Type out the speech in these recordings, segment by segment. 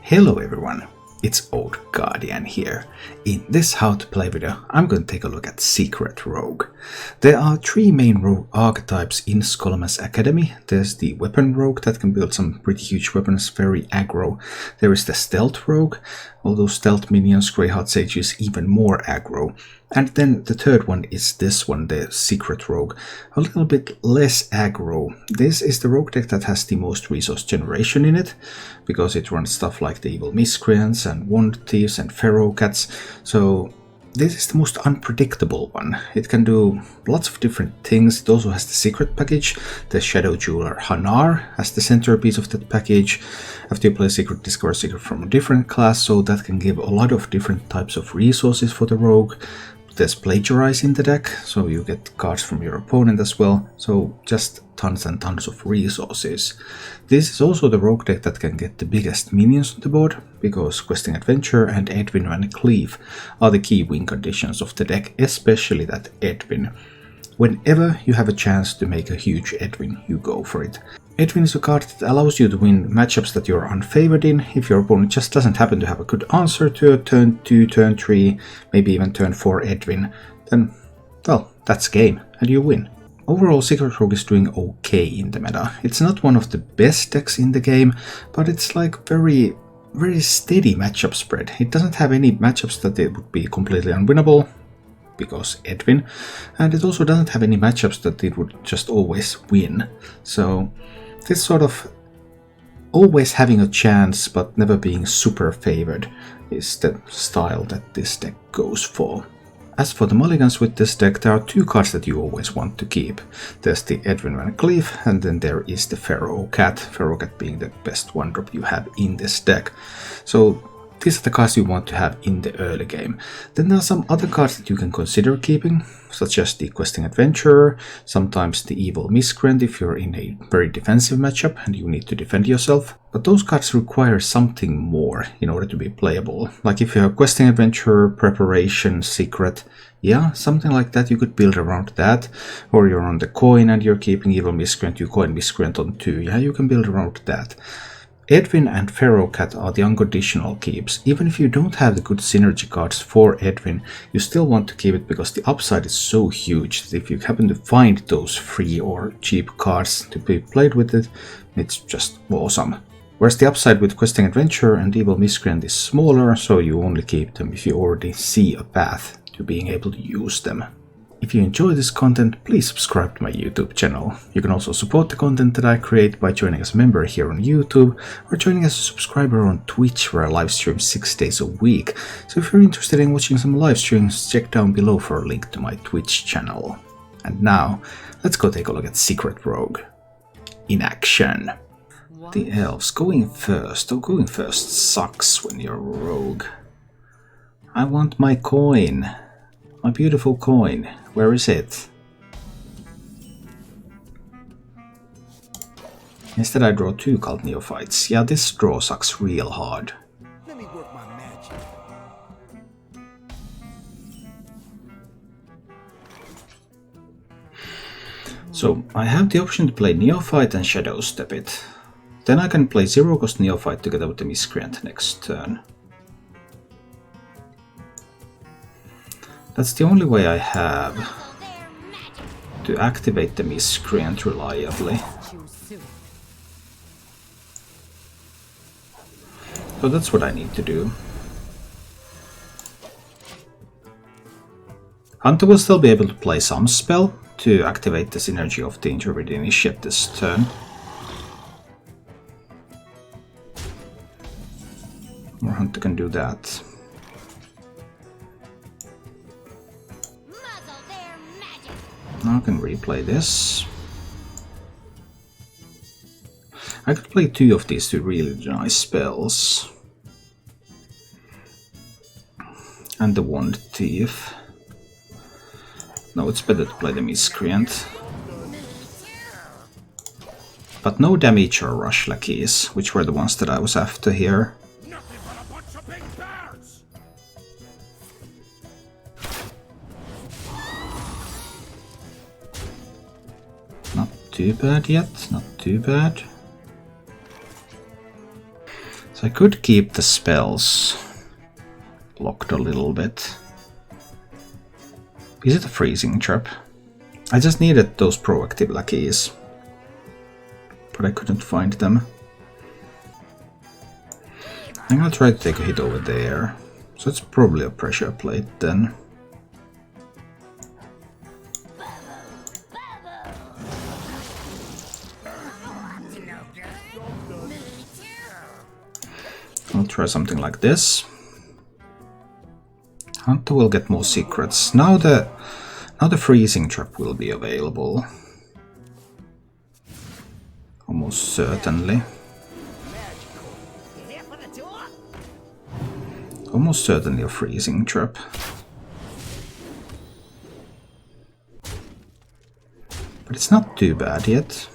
Hello everyone, it's Old Guardian here. In this how to play video, I'm going to take a look at Secret Rogue. There are three main rogue archetypes in Scholomance Academy. There's the Weapon Rogue that can build some pretty huge weapons, very aggro. There is the Stealth Rogue, although stealth minions, Greyheart Sage is even more aggro. And then the third one is this one, the Secret Rogue, a little bit less aggro. This is the rogue deck that has the most resource generation in it, because it runs stuff like the Evil Miscreants and Wand Thieves and Feral Cats. So this is the most unpredictable one. It can do lots of different things. It also has the secret package, the Shadow Jeweler Hanar as the centerpiece of that package. After you play Secret, discover a secret from a different class, so that can give a lot of different types of resources for the rogue. There's Plagiarize in the deck, so you get cards from your opponent as well, so just tons and tons of resources. This is also the rogue deck that can get the biggest minions on the board, because Questing Adventure and Edwin Van Cleave are the key win conditions of the deck, especially that Edwin. Whenever you have a chance to make a huge Edwin, you go for it. Edwin is a card that allows you to win matchups that you're unfavored in. If your opponent just doesn't happen to have a good answer to a turn 2, turn 3, maybe even turn 4 Edwin, then, well, that's game, and you win. Overall, Secret Rogue is doing okay in the meta. It's not one of the best decks in the game, but it's like very steady matchup spread. It doesn't have any matchups that it would be completely unwinnable, because Edwin, and it also doesn't have any matchups that it would just always win. So this sort of always having a chance but never being super favored is the style that this deck goes for. As for the mulligans with this deck, there are two cards that you always want to keep. There's the Edwin Van Cleave, and then there is the Feral Cat being the best one drop you have in this deck. So these are the cards you want to have in the early game. Then there are some other cards that you can consider keeping, such as the Questing Adventurer, sometimes the Evil Miscreant if you're in a very defensive matchup and you need to defend yourself. But those cards require something more in order to be playable. Like if you have Questing Adventurer, Preparation, Secret, yeah, something like that, you could build around that. Or you're on the coin and you're keeping Evil Miscreant, you coin Miscreant on 2, yeah, you can build around that. Edwin and Feral Cat are the unconditional keeps. Even if you don't have the good synergy cards for Edwin, you still want to keep it because the upside is so huge that if you happen to find those free or cheap cards to be played with it, it's just awesome. Whereas the upside with Questing Adventure and Evil Miscreant is smaller, so you only keep them if you already see a path to being able to use them. If you enjoy this content, please subscribe to my YouTube channel. You can also support the content that I create by joining as a member here on YouTube or joining as a subscriber on Twitch, where I live stream 6 days a week. So if you're interested in watching some live streams, check down below for a link to my Twitch channel. And now, let's go take a look at Secret Rogue in action. The elves going first. Oh, going first sucks when you're a rogue. I want my coin. My beautiful coin. Where is it? Instead I draw 2 Cult Neophytes. Yeah, this draw sucks real hard. Let me work my magic. So I have the option to play Neophyte and Shadow Step it. Then I can play 0-cost Neophyte together with the Miscreant next turn. That's the only way I have to activate the Miscreant reliably. So that's what I need to do. Hunter will still be able to play some spell to activate the synergy of the Intrepid Initiate this turn. Or Hunter can do that. Now I can replay this. I could play 2 of these 2 really nice spells. And the Wand Thief. No, it's better to play the Miscreant. But no damage or rush lackeys, which were the ones that I was after here. Not too bad yet, not too bad. So I could keep the spells locked a little bit. Is it a freezing trap? I just needed those proactive lackeys, but I couldn't find them. I'm gonna try to take a hit over there. So it's probably a pressure plate then. I'll try something like this. Hunter will get more secrets. Now the freezing trap will be available. Almost certainly. Almost certainly a freezing trap. But it's not too bad yet.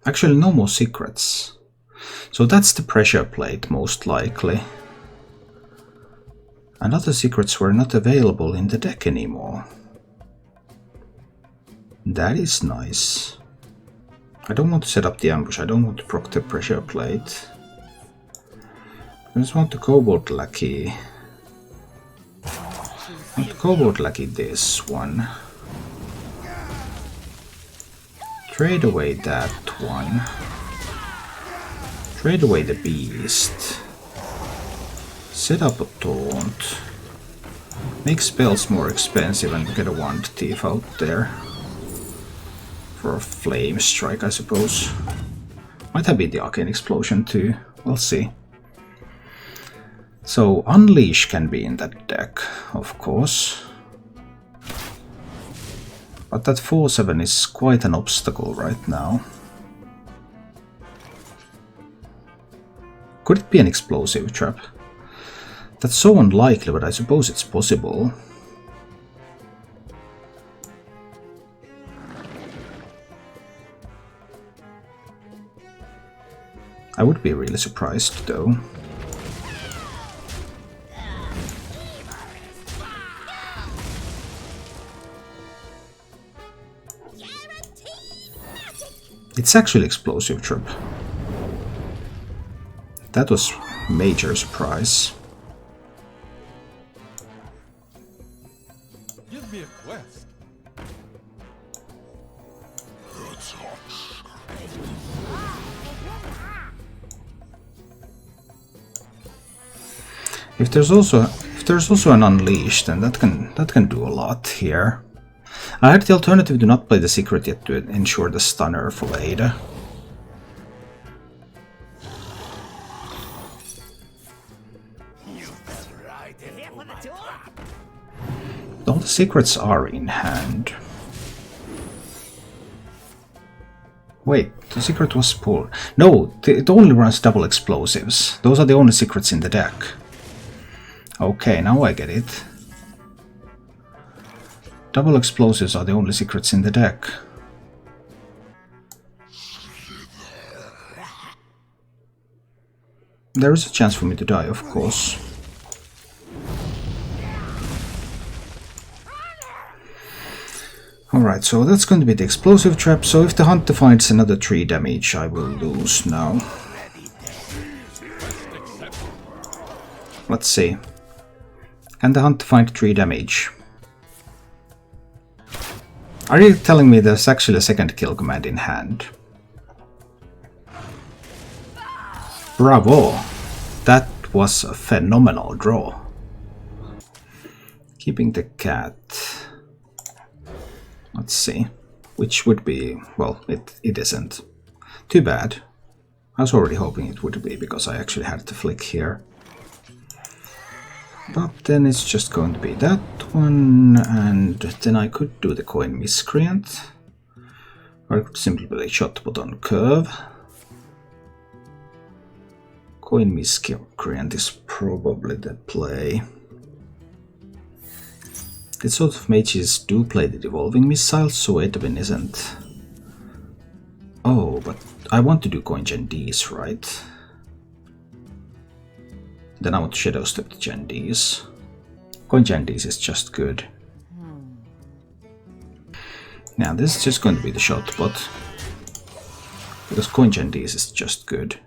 Actually, no more secrets. So that's the pressure plate, most likely. And other secrets were not available in the deck anymore. That is nice. I don't want to set up the ambush, I don't want to proc the pressure plate. I just want to Kobold Lackey. I want to Kobold Lackey this one. Trade away that one. Trade away the beast. Set up a taunt. Make spells more expensive and get a wand thief out there. For a flame strike, I suppose. Might have been the arcane explosion too. We'll see. So unleash can be in that deck, of course. But that 4/7 is quite an obstacle right now. Could it be an explosive trap? That's so unlikely, but I suppose it's possible. I would be really surprised, though. It's actually explosive trap. That was major surprise. Give me a quest. If there's also an unleash, then that can do a lot here. I had the alternative to not play the secret yet to ensure the stunner for Ada. All the secrets are in hand. Wait, the secret was pulled. No, it only runs double explosives. Those are the only secrets in the deck. Okay, now I get it. Double explosives are the only secrets in the deck. There is a chance for me to die, of course. Alright, so that's going to be the explosive trap, so if the hunter finds another 3 damage, I will lose now. Let's see. Can the hunter find 3 damage? Are you telling me there's actually a second kill command in hand? Bravo! That was a phenomenal draw. Keeping the cat. Let's see. Which would be... well, it isn't. Too bad. I was already hoping it would be, because I actually had to flick here. But then it's just going to be that one, and then I could do the coin miscreant. Or I could simply play shotbot on curve. Coin miscreant is probably the play. These sort of mages do play the devolving missiles, so Edwin isn't. Oh, but I want to do coin Gen Ds, right? Then I want to Shadow Step the Gen Ds. Coin Gen Ds is just good. Now this is just going to be the shot bot. Because coin Gendies is just good.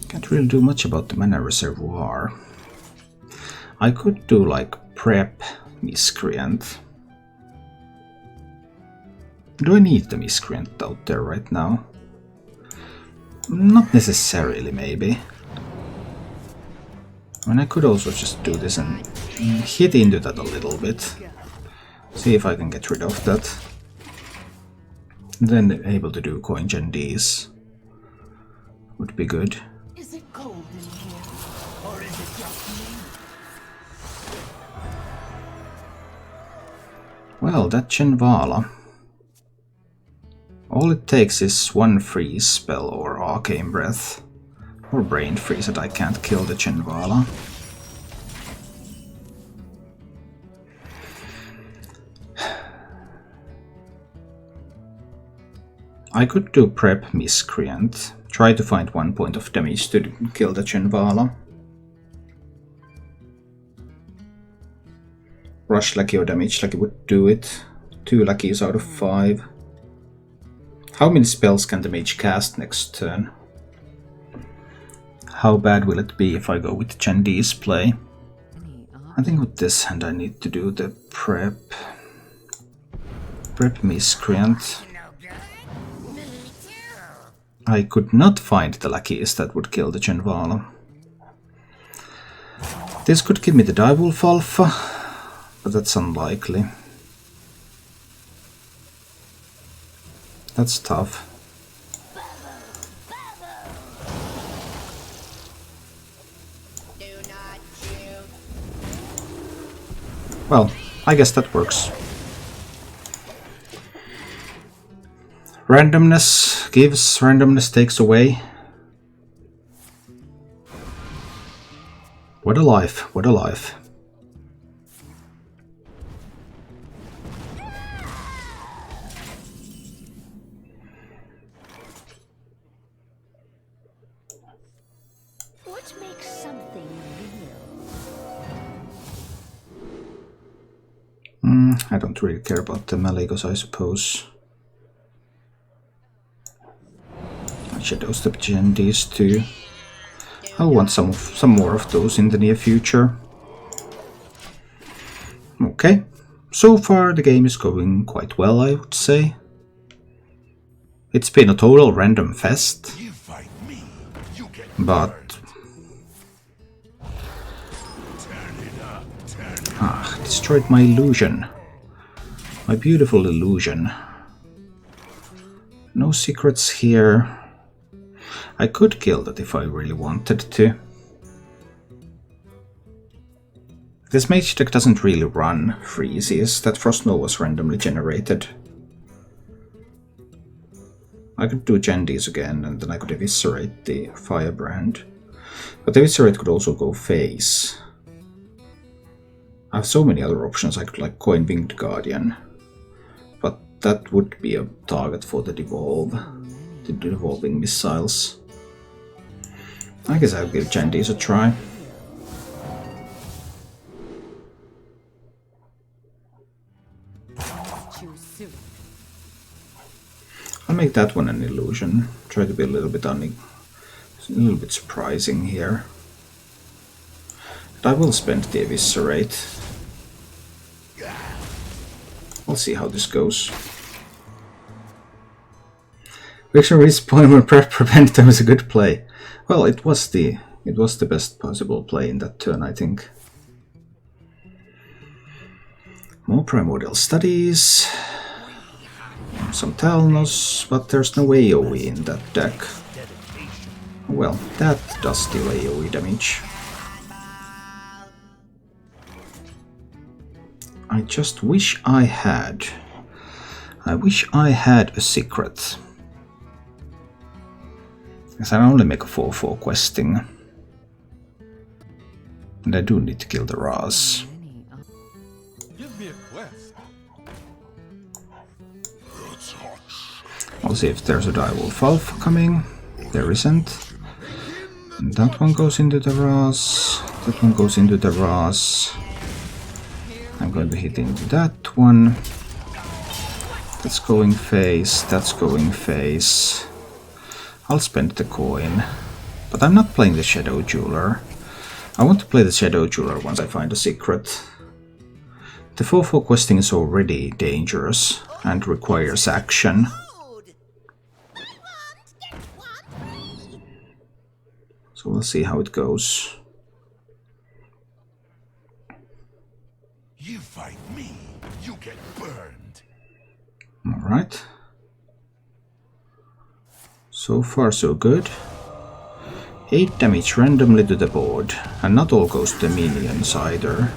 Can't really do much about the mana reservoir. I could do like prep Miscreant. Do I need the Miscreant out there right now? Not necessarily, maybe. I mean, I could also just do this and hit into that a little bit. See if I can get rid of that. Then able to do coin Gendies would be good. Is it cold in here? Or is it just me? Well, that Chenvala. All it takes is one freeze spell or arcane breath. Or brain freeze that I can't kill the Chenvala. I could do prep Miscreant. Try to find 1 point of damage to kill the Chenvala. Rush Lucky or Damage Lucky would do it. 2 Luckies out of 5. How many spells can the mage cast next turn? How bad will it be if I go with Gendies play? I think with this hand I need to do the prep Miscreant. I could not find the Luckies that would kill the Chenvala. This could give me the Direwolf Alpha, but that's unlikely. That's tough. Well, I guess that works. Randomness gives, randomness takes away. What a life, what a life. What makes something real? I don't really care about the Malagos, I suppose. I shadow step Gendies too. I'll want some more of those in the near future. Okay, so far the game is going quite well, I would say. It's been a total random fest, but destroyed my illusion. My beautiful illusion. No secrets here. I could kill that if I really wanted to. This mage deck doesn't really run freezes. That Frost Nova was randomly generated. I could do Gendies again and then I could eviscerate the Firebrand. But eviscerate could also go face. I have so many other options. I could like coin Winged Guardian. But that would be a target for the devolve. The devolving missiles. I guess I'll give Gendies a try. I'll make that one an illusion. Try to be a little bit surprising here. But I will spend the eviscerate. We'll see how this goes. Victory respawn when prevent them is a good play. Well, it was the best possible play in that turn, I think. More Primordial Studies. Some Talnos, but there's no AoE in that deck. Well, that does deal AoE damage. I just wish I had. I wish I had a secret. Because I only make a 4/4 questing. And I do need to kill the Raz. Give me a quest. I'll see if there's a Direwolf Alpha coming. There isn't. And that one goes into the Ras. That one goes into the Ras. I'm going to hit into that one. That's going face. That's going face. I'll spend the coin. But I'm not playing the Shadow Jeweler. I want to play the Shadow Jeweler once I find a secret. The 4/4 questing is already dangerous and requires action. So we'll see how it goes. You fight me, you get burned. Alright. So far so good. 8 damage randomly to the board, and not all goes to the minions either.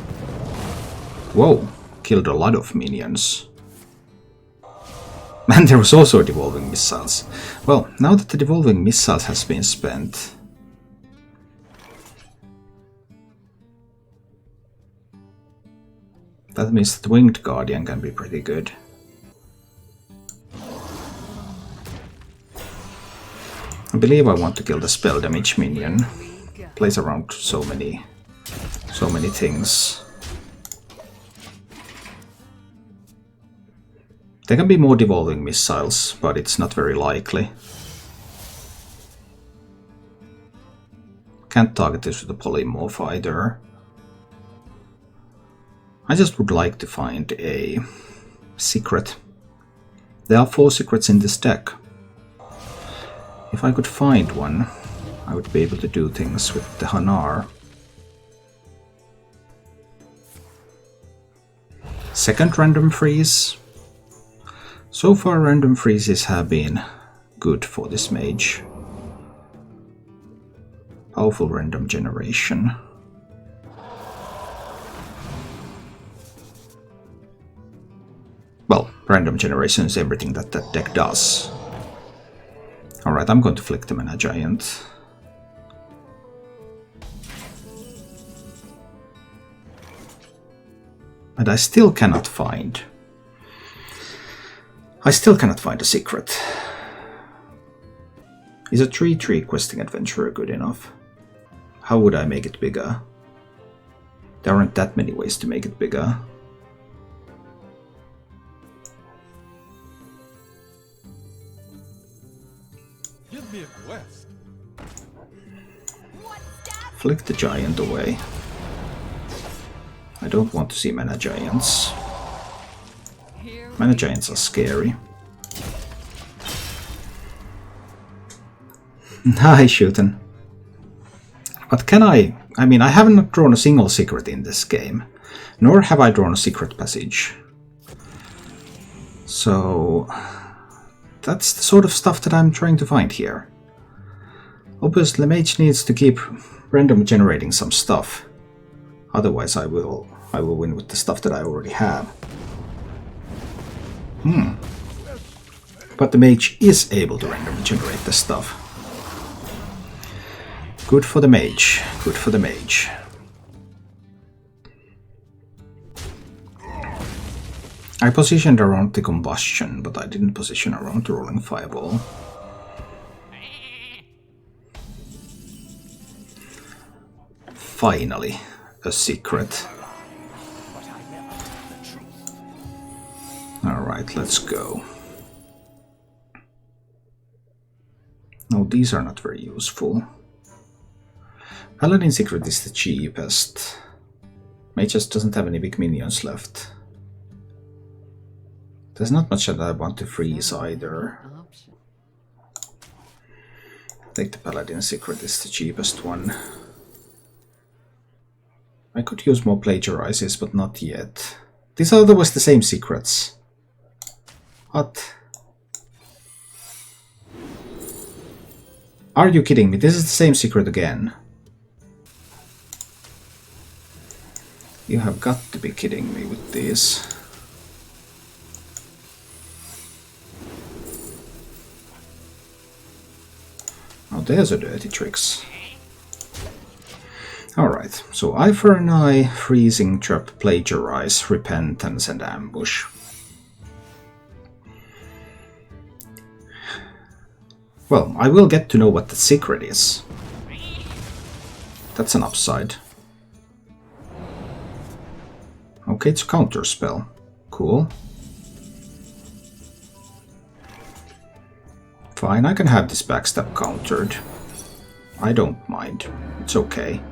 Whoa, killed a lot of minions. And there was also devolving missiles. Well, now that the devolving missiles has been spent, that means that Winged Guardian can be pretty good. I believe I want to kill the spell damage minion. Plays around so many things. There can be more devolving missiles, but it's not very likely. Can't target this with a polymorph either. I just would like to find a secret. There are 4 secrets in this deck. If I could find one, I would be able to do things with the Hanar. Second random freeze. So far random freezes have been good for this mage. Powerful random generation. Well, random generation is everything that that deck does. Alright, I'm going to flick the Mana Giant. And I still cannot find a secret. Is a 3/3 questing adventurer good enough? How would I make it bigger? There aren't that many ways to make it bigger. Give me a quest. Flick the giant away. I don't want to see Mana Giants. Mana Giants are scary. Nice shooting. But can I mean, I haven't drawn a single secret in this game, nor have I drawn a secret passage. So that's the sort of stuff that I'm trying to find here. Obviously, Mage needs to keep random generating some stuff. Otherwise, I will win with the stuff that I already have. But the Mage is able to randomly generate the stuff. Good for the Mage. Good for the Mage. I positioned around the combustion, but I didn't position around the rolling fireball. Finally, a secret. Alright, let's go. No, these are not very useful. Paladin secret is the cheapest. Mage just doesn't have any big minions left. There's not much that I want to freeze either. Take the Paladin secret, is the cheapest one. I could use more plagiarizes, but not yet. These are otherwise the same secrets. What? Are you kidding me? This is the same secret again. You have got to be kidding me with this. Oh, there's a dirty tricks. Alright, so Eye for an Eye, Freezing Trap, Plagiarize, Repentance and Ambush. Well, I will get to know what the secret is. That's an upside. Okay, it's a counter spell. Cool. Fine, I can have this backstab countered. I don't mind. It's okay.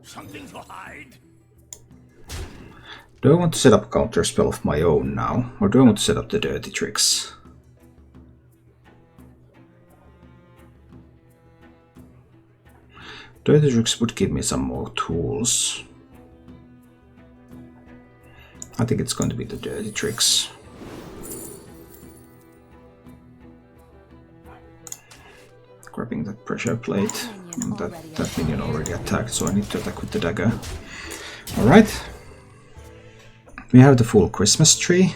Something to hide? Do I want to set up a counter spell of my own now? Or do I want to set up the dirty tricks? Dirty tricks would give me some more tools. I think it's going to be the dirty tricks. Grabbing that pressure plate. That minion already attacked, so I need to attack with the dagger. Alright. We have the full Christmas tree.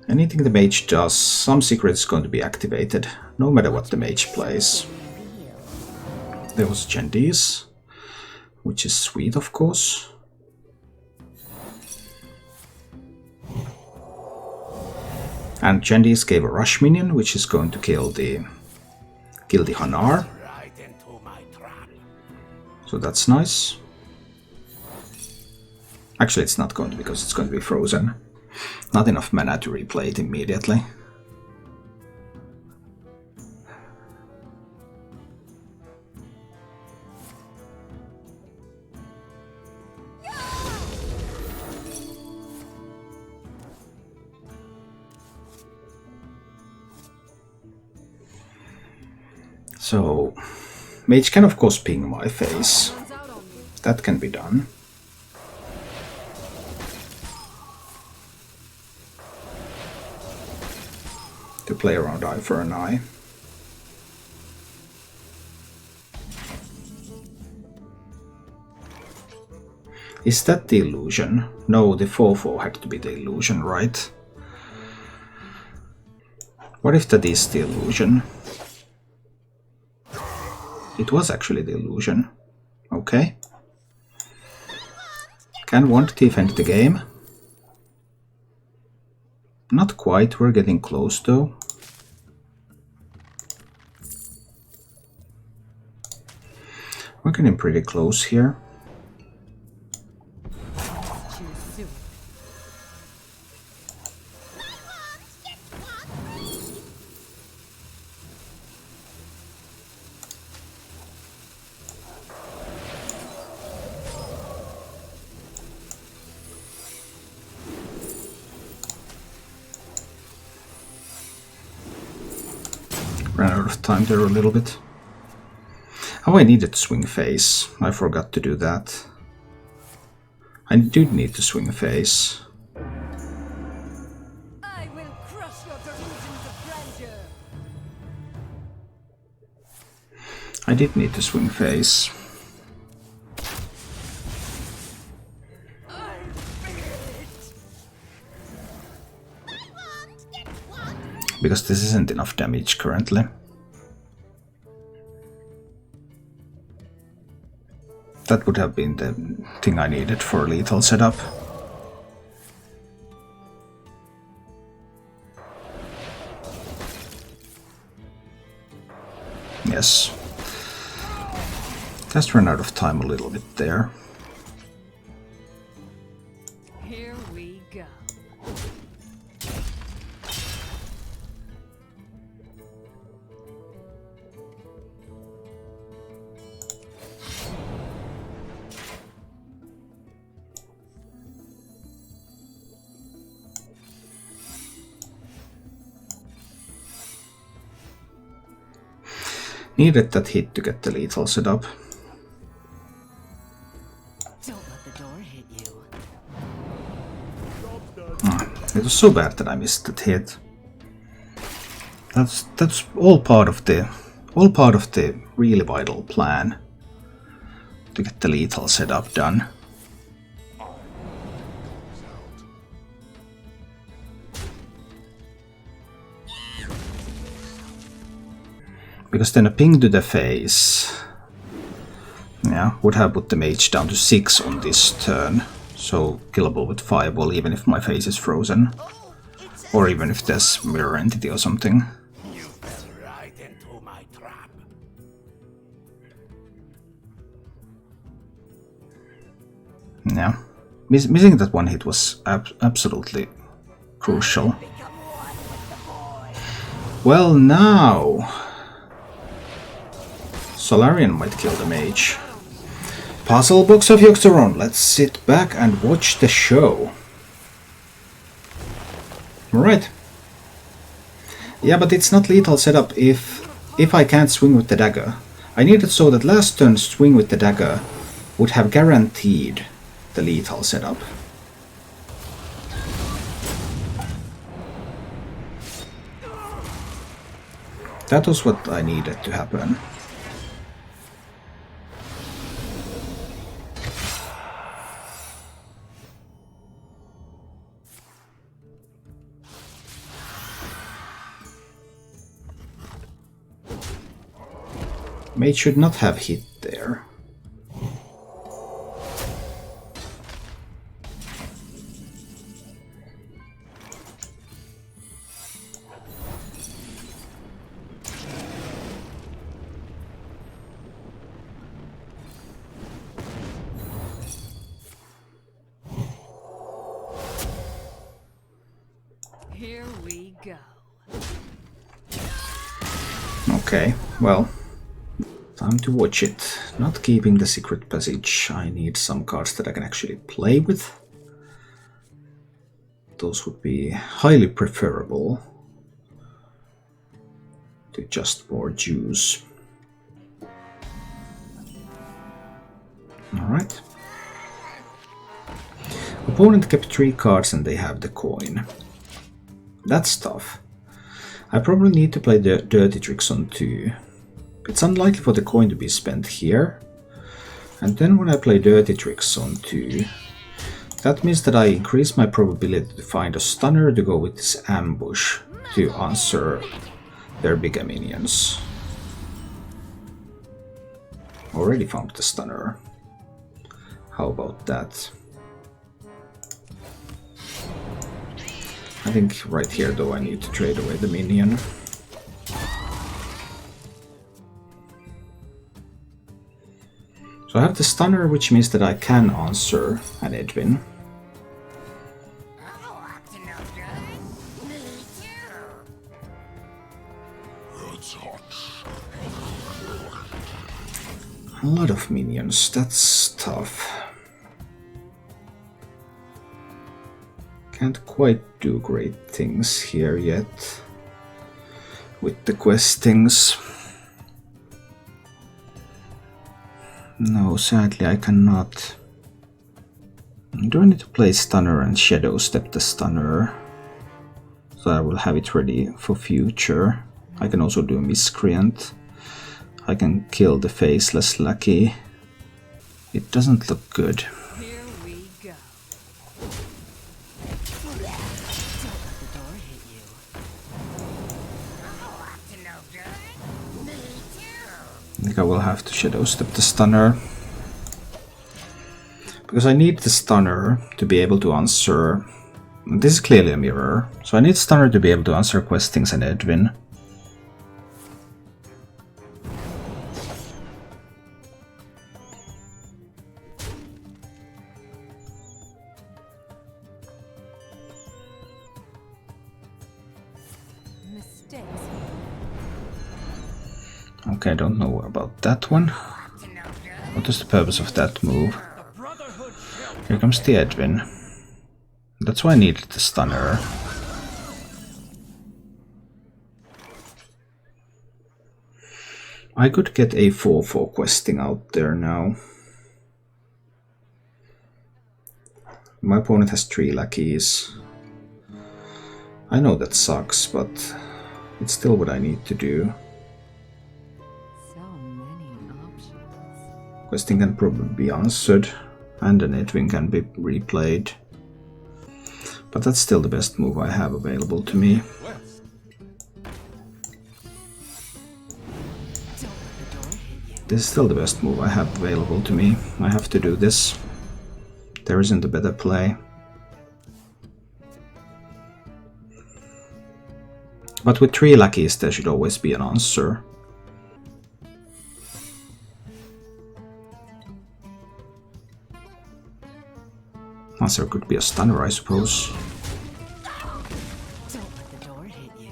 Anything the mage does, some secret is going to be activated, no matter what the mage plays. There was Gendies, which is sweet, of course. And Gendies gave a rush minion, which is going to kill the hanar. Right into my trap. So that's nice. Actually, it's not going to, because it's going to be frozen. Not enough mana to replay it immediately. So, mage can of course ping my face. That can be done. To play around eye for an eye. Is that the illusion? No, the 4/4 had to be the illusion, right? What if that is the illusion? It was actually the illusion. Okay. Can one thief end the game? Not quite, we're getting close though. We're getting pretty close here. Ran out of time there a little bit. Oh, I needed to swing face. I forgot to do that. I do need to swing face. I will crush your delusions of grandeur. I did need to swing face. I feel it. Because this isn't enough damage currently. That would have been the thing I needed for a lethal setup. Yes. Just ran out of time a little bit there. Here we go. Needed that hit to get the lethal setup. Don't let the door hit you. It was so bad that I missed that hit. That's all part of the really vital plan to get the lethal setup done. Because then a ping to the face, yeah, would have put the mage down to 6 on this turn. So killable with fireball even if my face is frozen. Or even if there's mirror entity or something. You fell right into my trap. Yeah. Missing that one hit was absolutely crucial. Well, now Solarian might kill the mage. Puzzle box of Yogg-Saron. Let's sit back and watch the show. Alright. Yeah, but it's not lethal setup if I can't swing with the dagger. I need it so that last turn swing with the dagger would have guaranteed the lethal setup. That was what I needed to happen. Mage should not have hit there. Here we go. Okay, well, time to watch it. Not keeping the secret passage. I need some cards that I can actually play with. Those would be highly preferable to just more juice. Alright. Opponent kept 3 cards and they have the coin. That's tough. I probably need to play the dirty tricks on 2. It's unlikely for the coin to be spent here. And then when I play dirty tricks on 2, that means that I increase my probability to find a stunner to go with this ambush to answer their bigger minions. Already found the stunner. How about that? I think right here though I need to trade away the minion. So I have the stunner, which means that I can answer an Edwin. A lot of minions, that's tough. Can't quite do great things here yet with the questings. No, sadly I cannot. Do I need to play stunner and shadow step the stunner? So I will have it ready for future. I can also do miscreant. I can kill the faceless lackey. It doesn't look good. Here we go. Don't let the door hit you. I think I will have to shadow step the stunner. Because I need the stunner to be able to answer... This is clearly a mirror. So I need stunner to be able to answer questings and Edwin. Okay, I don't know about that one. What is the purpose of that move? Here comes the Edwin. That's why I needed the stunner. I could get a 4/4 questing out there now. My opponent has 3 lackeys. I know that sucks, but it's still what I need to do. Questing can probably be answered, and an Edwin can be replayed. But that's still the best move I have available to me. This is still the best move I have available to me. I have to do this. There isn't a better play. But with 3 lackeys there should always be an answer. Answer could be a stunner, I suppose. Don't let the door hit you.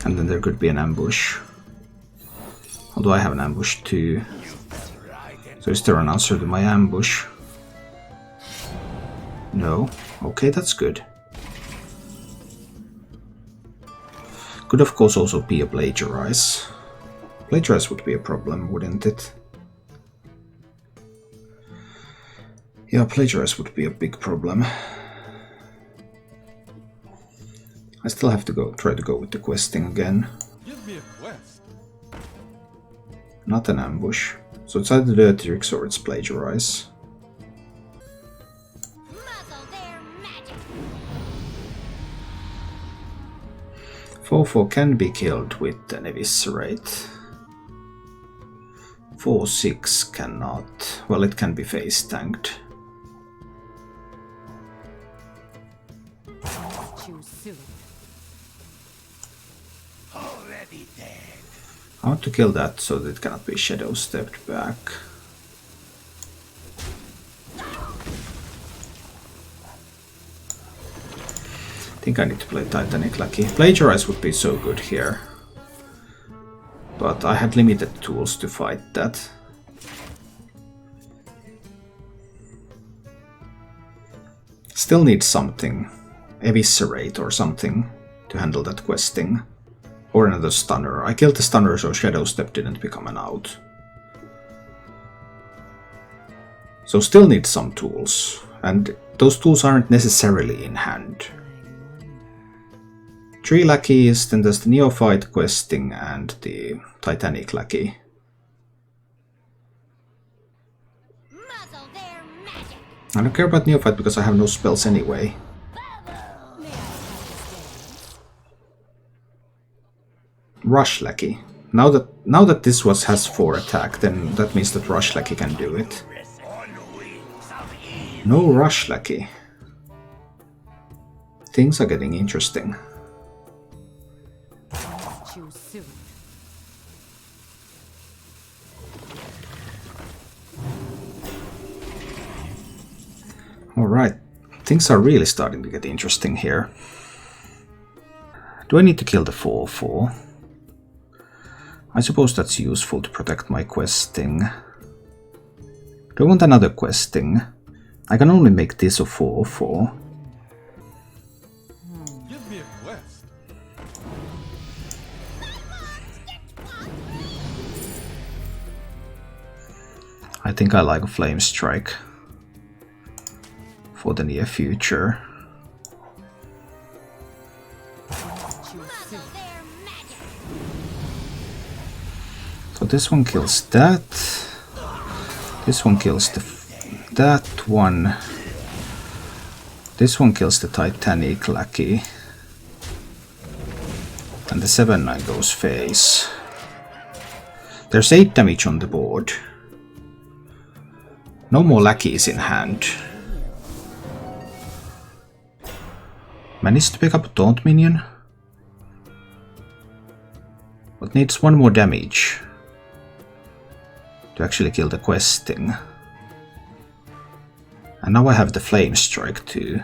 And then there could be an ambush. Although I have an ambush too. So is there an answer to my ambush? No. Okay, that's good. Could of course also be a plagiarize. Plagiarize would be a problem, wouldn't it? Yeah, plagiarize would be a big problem. I still have to try to go with the questing again. Give me a quest. Not an ambush. So it's either dirty tricks or it's plagiarize. Muzzle their magic. 4/4 can be killed with an eviscerate. 4/6 cannot. Well, it can be face tanked. Choose soon. Already dead. I want to kill that so that it cannot be shadow stepped back. I think I need to play Titanic Lucky. Plagiarize would be so good here. But I had limited tools to fight that. Still need something. Eviscerate or something to handle that questing. Or another stunner. I killed the stunner so Shadow Step didn't become an out. So still need some tools. And those tools aren't necessarily in hand. 3 lackeys, then there's the Neophyte questing and the Titanic lackey. Muzzle their magic. I don't care about Neophyte because I have no spells anyway. Rush lackey. Now that this has 4 attack, then that means that Rush lackey can do it. No Rush lackey. Things are getting interesting. Choose soon. Alright, things are really starting to get interesting here. Do I need to kill the 4/4? I suppose that's useful to protect my questing. Do I want another questing? I can only make this a 4/4. Give me a quest. I think I like a Flame Strike for the near future. Muzzle their magic. So this one kills that. This one kills that one. This one kills the Titanic lackey. And the 7/9 goes face. There's 8 damage on the board. No more lackeys in hand. Managed to pick up a taunt minion. But needs 1 more damage to actually kill the questing. And now I have the Flame Strike too.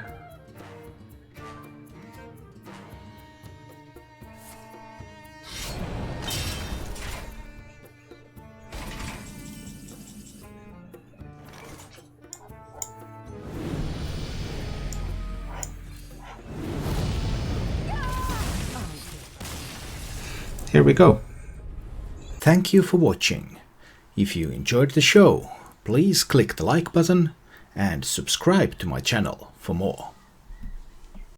Here we go. Thank you for watching. If you enjoyed the show, please click the like button and subscribe to my channel for more.